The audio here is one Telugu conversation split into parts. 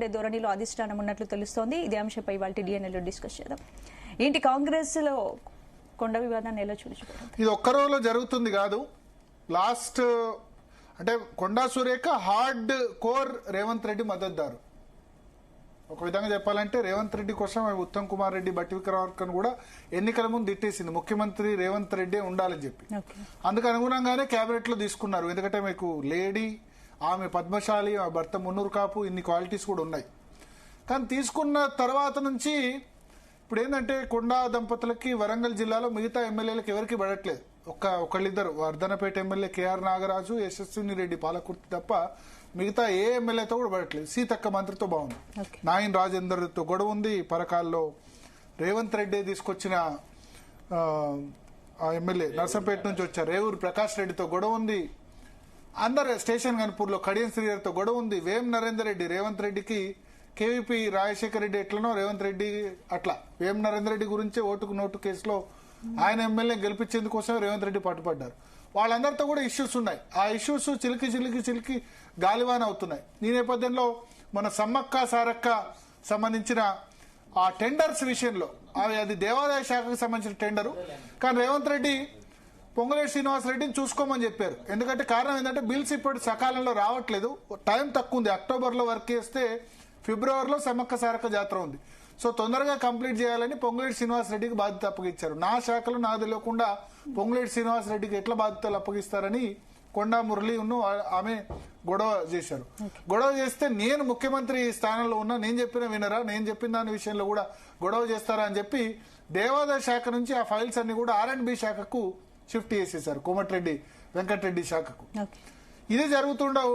ఉండే ధోరణిలో అధిష్టానం ఉన్నట్లు తెలుస్తోంది. ఇదే అంశంపై ఇవాళ డిఎన్ఏలో డిస్కస్ చేద్దాం. ఏంటి కాంగ్రెస్ లో కొండ వివాదాన్ని ఎలా చూసుకోవడం? ఇది ఒక్క రోజులో జరుగుతుంది కాదు. లాస్ట్ అంటే కొండా సురేఖ హార్డ్ కోర్ రేవంత్ రెడ్డి మద్దతుదారు. ఒక విధంగా చెప్పాలంటే రేవంత్ రెడ్డి కోసం ఉత్తమ్ కుమార్ రెడ్డి, బట్టి విక్రమార్కను కూడా ఎన్నికల ముందు తిట్టేసింది. ముఖ్యమంత్రి రేవంత్ రెడ్డి ఉండాలని చెప్పి. అందుకు అనుగుణంగానే కేబినెట్ లో తీసుకున్నారు. ఎందుకంటే మీకు లేడీ, ఆమె పద్మశాలి, ఆ భర్త మున్నూరు కాపు, ఇన్ని క్వాలిటీస్ కూడా ఉన్నాయి. కానీ తీసుకున్న తర్వాత నుంచి ఇప్పుడు ఏంటంటే కొండా దంపతులకి వరంగల్ జిల్లాలో మిగతా ఎమ్మెల్యేలకు ఎవరికి పడట్లేదు. ఒకళ్ళిద్దరు వర్ధనపేట ఎమ్మెల్యే కేఆర్ నాగరాజు, యశస్విని రెడ్డి పాలకుర్తి తప్ప మిగతా ఏ ఎమ్మెల్యేతో కూడా పడట్లేదు. సీతక్క మంత్రితో బాగుంది. నాయన్ రాజేందర్తో గొడవ ఉంది. పరకాల్లో రేవంత్ రెడ్డి తీసుకొచ్చిన ఎమ్మెల్యే నర్సంపేట నుంచి వచ్చారు రేవూరు ప్రకాష్ రెడ్డితో గొడవ ఉంది. అందరు స్టేషన్ గన్పూర్లో కడియం శ్రీగారితో గొడవ ఉంది. వేం నరేందర్ రెడ్డి రేవంత్ రెడ్డికి కేవీపీ రాజశేఖర రెడ్డి ఎట్లనో రేవంత్ రెడ్డి అట్లా వేం నరేందర్ రెడ్డి గురించే ఓటుకు నోటు కేసులో ఆయన ఎమ్మెల్యే గెలిపించేందుకోసమే రేవంత్ రెడ్డి పట్టుపడ్డారు. వాళ్ళందరితో కూడా ఇష్యూస్ ఉన్నాయి. ఆ ఇష్యూస్ చిలికి గాలివాన అవుతున్నాయి. ఈ నేపథ్యంలో మన సమ్మక్క సారక్క సంబంధించిన ఆ టెండర్స్ విషయంలో అది దేవాదాయ శాఖకు సంబంధించిన టెండరు. కానీ రేవంత్ రెడ్డి పొంగులేటి శ్రీనివాసరెడ్డిని చూసుకోమని చెప్పారు. ఎందుకంటే కారణం ఏంటంటే బిల్స్ ఇప్పుడు సకాలంలో రావట్లేదు, టైం తక్కువ ఉంది. అక్టోబర్లో వర్క్ చేస్తే ఫిబ్రవరిలో సమ్మక్క సారక్క జాతర ఉంది. సో తొందరగా కంప్లీట్ చేయాలని పొంగులేటి శ్రీనివాసరెడ్డికి బాధ్యత అప్పగించారు. నా శాఖలో నాకు తెలియకుండా పొంగులేటి శ్రీనివాసరెడ్డికి ఎట్లా బాధ్యతలు అప్పగిస్తారని కొండా మురళి ఆమె గొడవ చేశారు. గొడవ చేస్తే నేను ముఖ్యమంత్రి స్థానంలో ఉన్నా, నేను చెప్పిన వినరా, నేను చెప్పిన దాని విషయంలో కూడా గొడవ చేస్తారా అని చెప్పి దేవాదాయ శాఖ నుంచి ఆ ఫైల్స్ అన్ని కూడా R&B శాఖకు షిఫ్ట్ చేసేశారు, కోమటిరెడ్డి వెంకటరెడ్డి శాఖకు. ఇది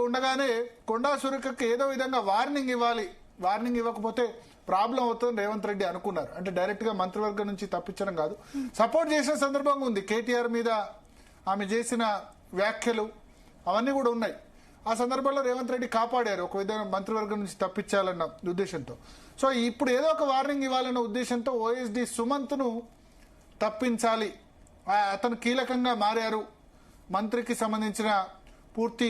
ఉండగానే కొండా సురేఖకు ఏదో విధంగా వార్నింగ్ ఇవ్వాలి, వార్నింగ్ ఇవ్వకపోతే ప్రాబ్లం అవుతుందని రేవంత్ రెడ్డి అనుకున్నారు. అంటే డైరెక్ట్ గా మంత్రివర్గం నుంచి తప్పించడం కాదు, సపోర్ట్ చేసిన సందర్భంగా ఉంది. కేటీఆర్ మీద ఆమె చేసిన వ్యాఖ్యలు అవన్నీ కూడా ఉన్నాయి. ఆ సందర్భంలో రేవంత్ రెడ్డి కాపాడారు, ఒక విధంగా మంత్రివర్గం నుంచి తప్పించాలన్న ఉద్దేశంతో. సో ఇప్పుడు ఏదో ఒక వార్నింగ్ ఇవ్వాలన్న ఉద్దేశంతో OSD సుమంత్ ను తప్పించాలి, అతను కీలకంగా మారారు మంత్రికి సంబంధించిన పూర్తి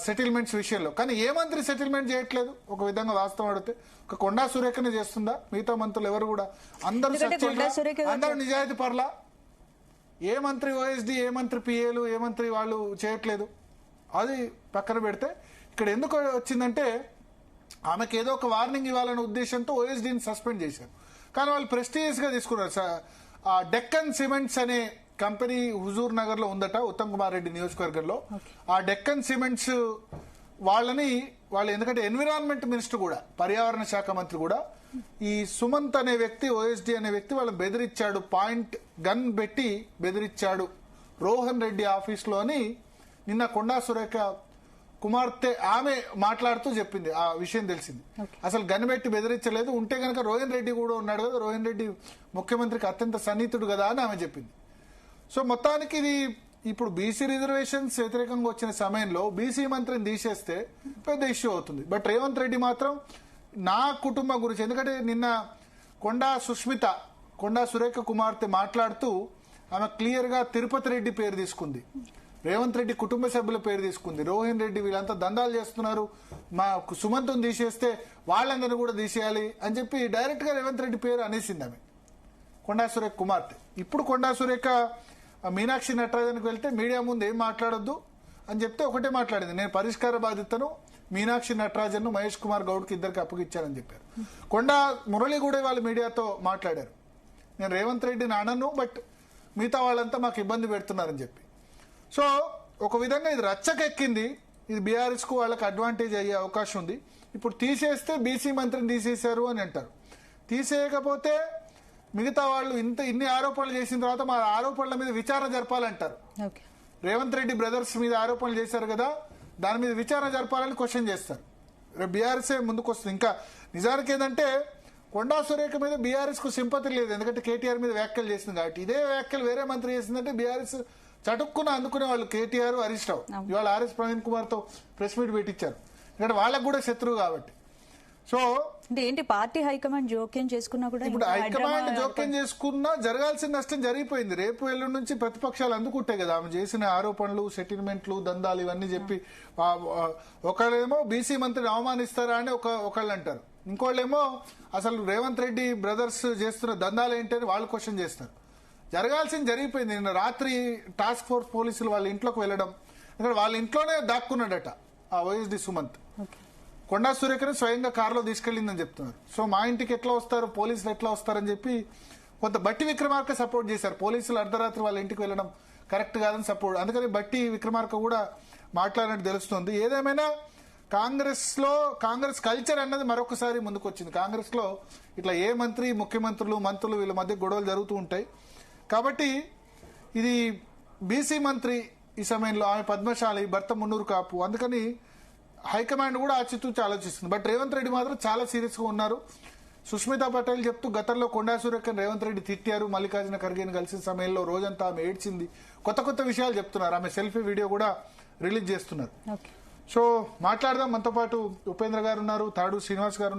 సెటిల్మెంట్స్ విషయంలో. కానీ ఏ మంత్రి సెటిల్మెంట్ చేయట్లేదు. ఒక విధంగా వాస్తవం అడిగితే ఒక కొండా సురేఖనే చేస్తుందా? మిగతా మంత్రులు ఎవరు కూడా అందరూ నిజాయితీ పర్లా. ఏ మంత్రి OSD, ఏ మంత్రి PAలు, ఏ మంత్రి వాళ్ళు చేయట్లేదు. అది పక్కన పెడితే ఇక్కడ ఎందుకు వచ్చిందంటే ఆమెకు ఏదో ఒక వార్నింగ్ ఇవ్వాలనే ఉద్దేశంతో OSDని సస్పెండ్ చేశారు. కానీ వాళ్ళు ప్రెస్టీజియస్ గా తీసుకున్నారు. డెక్కన్ సిమెంట్స్ అనే కంపెనీ హుజూర్ నగర్ లో ఉందట, ఉత్తమ్ కుమార్ రెడ్డి నియోజకవర్గంలో. ఆ డెక్కన్ సిమెంట్స్ వాళ్ళు ఎందుకంటే ఎన్విరాన్మెంట్ మినిస్టర్ కూడా, పర్యావరణ శాఖ మంత్రి కూడా ఈ సుమంత్ అనే వ్యక్తి, OSD అనే వ్యక్తి వాళ్ళని బెదిరించాడు, పాయింట్ గన్ పెట్టి బెదిరించాడు రోహన్ రెడ్డి ఆఫీస్ లో అని నిన్న కొండా సురేఖ కుమార్తె ఆమె మాట్లాడుతూ చెప్పింది. ఆ విషయం తెలిసింది. అసలు గన్ పెట్టి బెదిరించలేదు, ఉంటే కనుక రోహన్ రెడ్డి కూడా ఉన్నాడు కదా, రోహన్ రెడ్డి ముఖ్యమంత్రికి అత్యంత సన్నిహితుడు కదా అని ఆమె చెప్పింది. సో మొత్తానికి ఇది ఇప్పుడు బీసీ రిజర్వేషన్స్ వ్యతిరేకంగా వచ్చిన సమయంలో బీసీ మంత్రిని తీసేస్తే పెద్ద ఇష్యూ అవుతుంది. బట్ రేవంత్ రెడ్డి మాత్రం నా కుటుంబం గురించి, ఎందుకంటే నిన్న కొండా సురేఖ కుమార్తె మాట్లాడుతూ ఆమె క్లియర్ గా తిరుపతి రెడ్డి పేరు తీసుకుంది, రేవంత్ రెడ్డి కుటుంబ సభ్యుల పేరు తీసుకుంది. రోహిన్ రెడ్డి వీళ్ళంతా దందాలు చేస్తున్నారు, మా సుమంత్ను తీసేస్తే వాళ్ళందరినీ కూడా తీసేయాలి అని చెప్పి డైరెక్ట్ గా రేవంత్ రెడ్డి పేరు అనేసింది ఆమె, కొండా సురేఖ కుమార్తె. ఇప్పుడు కొండా సురేఖ మీనాక్షి నటరాజన్కి వెళ్తే మీడియా ముందు ఏం మాట్లాడొద్దు అని చెప్తే ఒకటే మాట్లాడింది, నేను పరిష్కార బాధ్యతను మీనాక్షి నటరాజన్ మహేష్ కుమార్ గౌడ్కి ఇద్దరికి అప్పగిచ్చారని చెప్పారు. కొండా మురళి కూడా వాళ్ళు మీడియాతో మాట్లాడారు, నేను రేవంత్ రెడ్డిని అనను, బట్ మిగతా వాళ్ళంతా మాకు ఇబ్బంది పెడుతున్నారని చెప్పి. సో ఒక విధంగా ఇది రచ్చకెక్కింది. ఇది బీఆర్ఎస్ కు వాళ్ళకి అడ్వాంటేజ్ అయ్యే అవకాశం ఉంది. ఇప్పుడు తీసేస్తే బీసీ మంత్రిని తీసేశారు అని అంటారు, తీసేయకపోతే మిగతా వాళ్ళు ఇన్ని ఆరోపణలు చేసిన తర్వాత మా ఆరోపణల మీద విచారణ జరపాలంటారు. రేవంత్ రెడ్డి బ్రదర్స్ మీద ఆరోపణలు చేశారు కదా, దాని మీద విచారణ జరపాలని క్వశ్చన్ చేస్తారు. రేపు బీఆర్ఎస్ ముందుకు వస్తుంది. ఇంకా నిజానికి ఏంటంటే కొండా సురేఖ మీద బీఆర్ఎస్ కు సింపతి లేదు, ఎందుకంటే కేటీఆర్ మీద వ్యాఖ్యలు చేసింది కాబట్టి. ఇదే వ్యాఖ్యలు వేరే మంత్రి చేసిందంటే బీఆర్ఎస్ చటుక్కున అందుకునే వాళ్ళు కేటీఆర్, హరీష్ రావు. ఇవాళ RS ప్రవీణ్ కుమార్ తో ప్రెస్ మీట్ పెట్టించారు, ఎందుకంటే వాళ్ళకు కూడా శత్రువు కాబట్టి. సో అంటే ఏంటి పార్టీ హైకమాండ్ జోక్యం చేసుకున్నా కూడా ఇప్పుడు ఇంకా హైకమాండ్ హైదరాబాద్ జోక్యం చేసుకున్నా జరగాల్సిన నష్టం జరిగిపోయింది. రేపు ఎల్లుండి నుంచి ప్రతిపక్షాలు అందుకుంటాయి కదా ఆమె చేసిన ఆరోపణలు, సెటిల్మెంట్లు, దందాలు ఇవన్నీ చెప్పి. ఒకళ్ళేమో బీసీ మంత్రిని అవమానిస్తారా అని ఒకళ్ళు అంటారు, ఇంకోళ్ళేమో అసలు రేవంత్ రెడ్డి బ్రదర్స్ చేస్తున్న దందాలు ఏంటని వాళ్ళు క్వశ్చన్ చేస్తారు. జరగాల్సింది జరిగిపోయింది. నిన్న రాత్రి టాస్క్ ఫోర్స్ పోలీసులు వాళ్ళ ఇంట్లోకి వెళ్ళడం, ఇక్కడ వాళ్ళ ఇంట్లోనే దాక్కున్నాడట ఆ వైఎస్డి సుమంత్. కొండా సురేఖని స్వయంగా కారులో తీసుకెళ్లిందని చెప్తున్నారు. సో మా ఇంటికి ఎట్లా వస్తారు, పోలీసులు ఎట్లా వస్తారని చెప్పి కొంత బట్టి విక్రమార్క సపోర్ట్ చేశారు. పోలీసులు అర్ధరాత్రి వాళ్ళ ఇంటికి వెళ్ళడం కరెక్ట్ కాదని సపోర్ట్, అందుకని బట్టి విక్రమార్క కూడా మాట్లాడినట్టు తెలుస్తుంది. ఏదేమైనా కాంగ్రెస్ కల్చర్ అన్నది మరొకసారి ముందుకు వచ్చింది. కాంగ్రెస్ లో ఇట్లా ఏ మంత్రి, మంత్రులు వీళ్ళ మధ్య గొడవలు జరుగుతూ ఉంటాయి. కాబట్టి ఇది బీసీ మంత్రి ఈ సమయంలో, ఆమె పద్మశాలి, భర్త మున్నూరు కాపు, అందుకని హైకమాండ్ కూడా ఆచితూచి ఆలోచిస్తుంది. బట్ రేవంత్ రెడ్డి మాత్రం చాలా సీరియస్ గా ఉన్నారు. సుష్మితా పటేల్ చెప్తూ గతంలో కొండా సురేఖని రేవంత్ రెడ్డి తిట్టారు, మల్లికార్జున ఖర్గేని కలిసిన సమయంలో రోజంతా ఆమె ఏడ్చింది, కొత్త విషయాలు చెప్తున్నారు. ఆమె సెల్ఫీ వీడియో కూడా రిలీజ్ చేస్తున్నారు. సో మాట్లాడదాం. మనతో పాటు ఉపేంద్ర గారు ఉన్నారు, తాడు శ్రీనివాస్ గారు ఉన్నారు.